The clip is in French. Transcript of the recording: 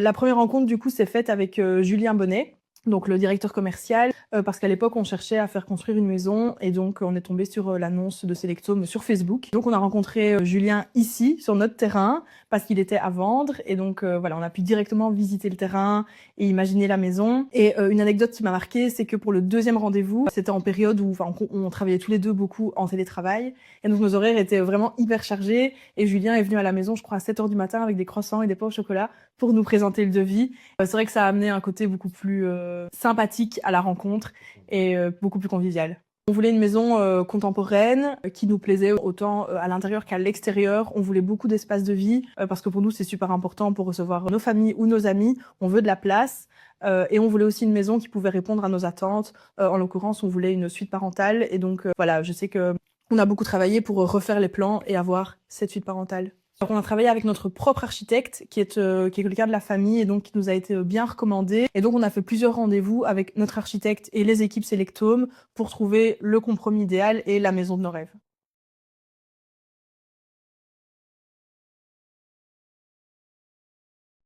La première rencontre, du coup, s'est faite avec Julien Bonnet, donc le directeur commercial, parce qu'à l'époque, on cherchait à faire construire une maison et donc on est tombé sur l'annonce de Selectome sur Facebook. Donc on a rencontré Julien ici, sur notre terrain, parce qu'il était à vendre et donc voilà, on a pu directement visiter le terrain et imaginer la maison. Et une anecdote qui m'a marquée, c'est que pour le deuxième rendez-vous, c'était en période où on travaillait tous les deux beaucoup en télétravail et donc nos horaires étaient vraiment hyper chargés et Julien est venu à la maison, je crois, à 7h du matin avec des croissants et des pains au chocolat pour nous présenter le devis. C'est vrai que ça a amené un côté beaucoup plus sympathique à la rencontre et beaucoup plus convivial. On voulait une maison contemporaine qui nous plaisait autant à l'intérieur qu'à l'extérieur. On voulait beaucoup d'espace de vie parce que pour nous, c'est super important pour recevoir nos familles ou nos amis. On veut de la place et on voulait aussi une maison qui pouvait répondre à nos attentes. En l'occurrence, on voulait une suite parentale et donc voilà, je sais que on a beaucoup travaillé pour refaire les plans et avoir cette suite parentale. Alors, on a travaillé avec notre propre architecte qui est quelqu'un de la famille et donc qui nous a été bien recommandé. Et donc on a fait plusieurs rendez-vous avec notre architecte et les équipes Selectome pour trouver le compromis idéal et la maison de nos rêves.